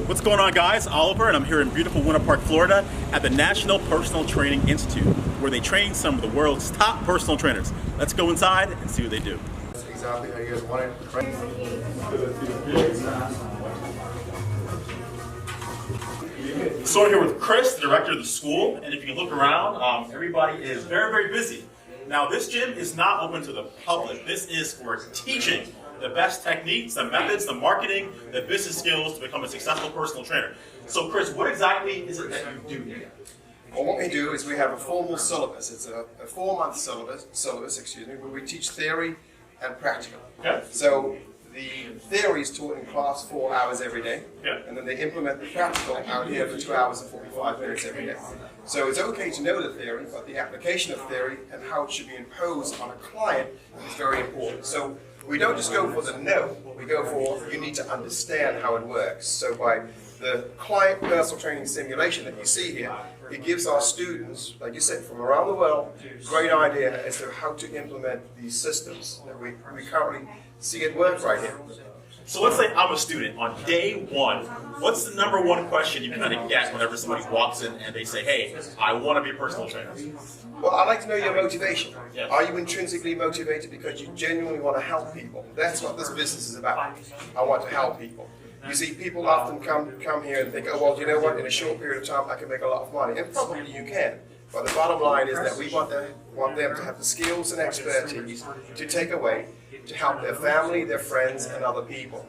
What's going on, guys? Oliver, and I'm here in beautiful Winter Park, Florida at the National Personal Training Institute, where they train some of the world's top personal trainers. Let's go inside and see what they do. That's exactly how you guys want it. Right? So I'm here with Chris, the director of the school, and if you can look around, everybody is very, very busy. Now, this gym is not open to the public. This is for teaching the best techniques, the methods, the marketing, the business skills to become a successful personal trainer. So, Chris, what exactly is it that you do here? Well, what we do is we have a formal syllabus. It's a 4-month syllabus, where we teach theory and practical. Okay. So the theory is taught in class 4 hours every day, and then they implement the practical out here for 2 hours and 45 minutes every day. So it's okay to know the theory, but the application of theory and how it should be imposed on a client is very important. So we don't just go for the know, we go for you need to understand how it works. So by the client personal training simulation that you see here, it gives our students, like you said, from around the world, great idea as to how to implement these systems that we currently see at work right here. So let's say I'm a student on day 1. What's the #1 question you kind of get whenever somebody walks in and they say, hey, I want to be a personal trainer? Well, I'd like to know your motivation. Yes. Are you intrinsically motivated because you genuinely want to help people? That's what this business is about. I want to help people. You see, people often come here and think, oh, well, you know what, in a short period of time I can make a lot of money. And probably you can. But the bottom line is that we want them to have the skills and expertise to take away to help their family, their friends, and other people.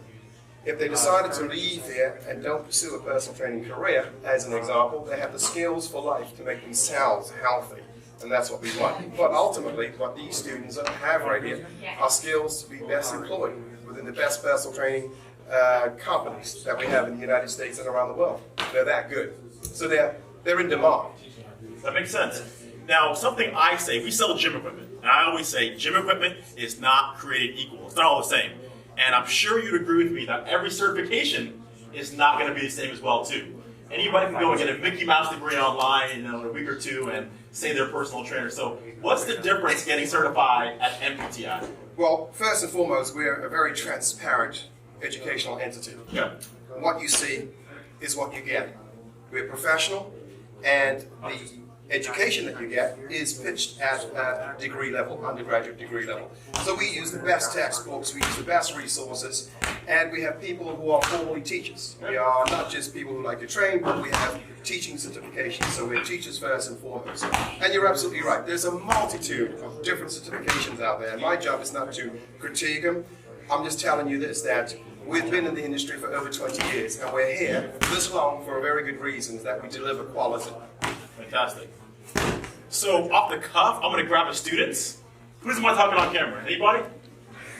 If they decided to leave here and don't pursue a personal training career, as an example, they have the skills for life to make themselves healthy. And that's what we want. But ultimately, what these students have right here are skills to be best employed within the best personal training companies that we have in the United States and around the world. They're that good. So they're in demand. That makes sense. Now, something I say, we sell gym equipment. And I always say gym equipment is not created equal. It's not all the same. And I'm sure you'd agree with me that every certification is not going to be the same as well, too. Anybody can go and get a Mickey Mouse degree online in a week or two and say they're a personal trainer. So what's the difference getting certified at NPTI? Well, first and foremost, we're a very transparent educational entity. Yeah. What you see is what you get. We're professional, and the education that you get is pitched at a degree level, undergraduate degree level. So we use the best textbooks, we use the best resources, and we have people who are formally teachers. We are not just people who like to train, but we have teaching certifications, so we're teachers first and foremost. And you're absolutely right, there's a multitude of different certifications out there, and my job is not to critique them. I'm just telling you this, that we've been in the industry for over 20 years, and we're here this long for a very good reason, that we deliver quality. Fantastic. So, off the cuff, I'm going to grab the students. Who's the one talking on camera? Anybody?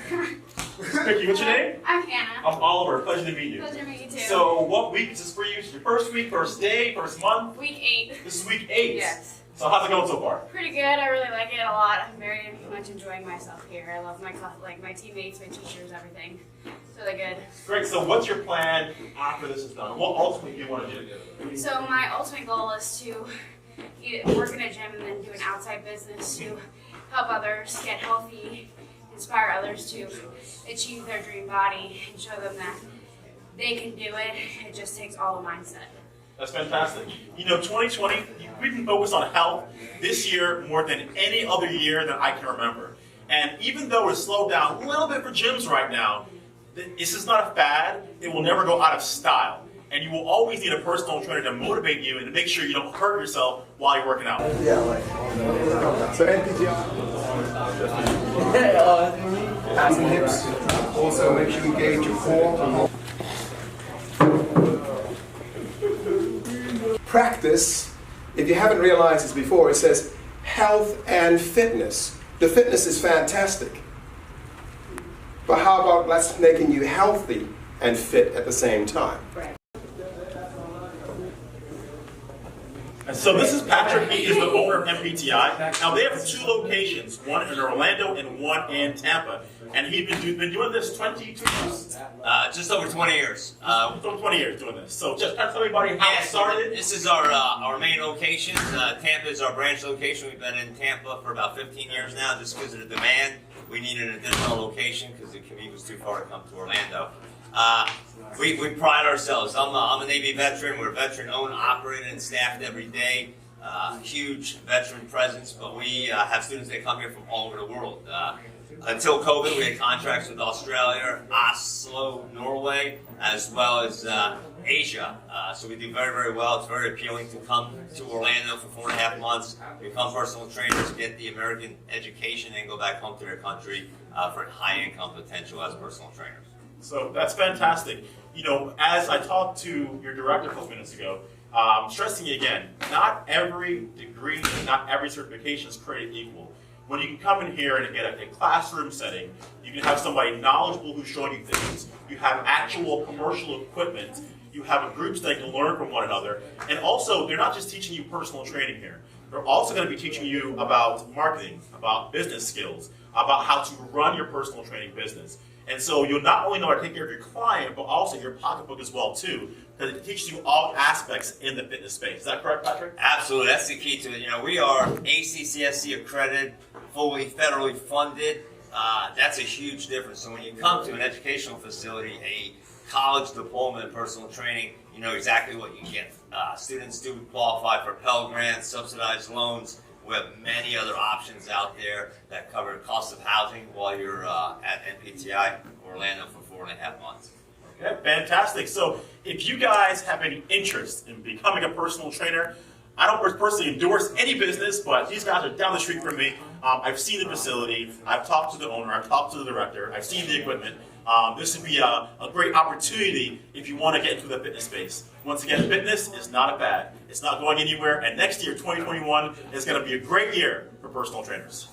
Vicky, what's your name? I'm Hannah. I'm Oliver. Pleasure to meet you. Pleasure to meet you too. So, what week is this for you? Is it your first week, first day, first month? Week 8. This is week 8. Yes. So, how's it going so far? Pretty good. I really like it a lot. I'm very much enjoying myself here. I love my class, like my teammates, my teachers, everything. It's really good. Great. So, what's your plan after this is done? What ultimately do you want to do? So my ultimate goal is to work in a gym and then do an outside business to help others get healthy, inspire others to achieve their dream body, and show them that they can do it. It just takes all the mindset. That's fantastic. You know, 2020, we've been focused on health this year more than any other year that I can remember. And even though we're slowed down a little bit for gyms right now, this is not a fad. It will never go out of style. And you will always need a personal trainer to motivate you and to make sure you don't hurt yourself while you're working out. Yeah, so NPTI. Abs and hips. Also, make sure you engage your core. Practice, if you haven't realized this before, it says health and fitness. The fitness is fantastic. But how about let's making you healthy and fit at the same time? Right. And so this is Patrick. He is the owner of NPTI. Now, they have 2 locations, one in Orlando and one in Tampa. And he's been doing this 22 years? Just over 20 years. Over 20 years doing this. So just tell everybody how it started. This is our main location. Tampa is our branch location. We've been in Tampa for about 15 years now just because of the demand. We needed an additional location because the commute was too far to come to Orlando. We pride ourselves. I'm a Navy veteran. We're veteran owned, operated, and staffed every day. Huge veteran presence, but we have students that come here from all over the world. Until COVID, we had contracts with Australia, Oslo, Norway, as well as Asia. So we do very, very well. It's very appealing to come to Orlando for 4.5 months, become personal trainers, get the American education, and go back home to their country for high income potential as personal trainers. So that's fantastic. You know, as I talked to your director a couple minutes ago, I'm stressing again, not every degree, not every certification is created equal. When you can come in here and get a classroom setting, you can have somebody knowledgeable who's showing you things. You have actual commercial equipment. You have groups that can learn from one another. And also, they're not just teaching you personal training here. They're also going to be teaching you about marketing, about business skills, about how to run your personal training business. And so you'll not only know how to take care of your client, but also your pocketbook as well, too, because it teaches you all aspects in the fitness space. Is that correct, Patrick? Absolutely. That's the key to it. You know, we are ACCSC accredited, fully federally funded. That's a huge difference. So when you come to an educational facility, a college diploma in personal training, you know exactly what you get. Students do qualify for Pell Grants, subsidized loans. We have many other options out there that cover cost of housing while you're at NPTI Orlando for 4.5 months. Okay, fantastic. So if you guys have any interest in becoming a personal trainer, I don't personally endorse any business, but these guys are down the street from me. I've seen the facility. I've talked to the owner. I've talked to the director. I've seen the equipment. This would be a great opportunity if you want to get into the fitness space. Once again, fitness is not a fad. It's not going anywhere. And next year, 2021, is going to be a great year for personal trainers.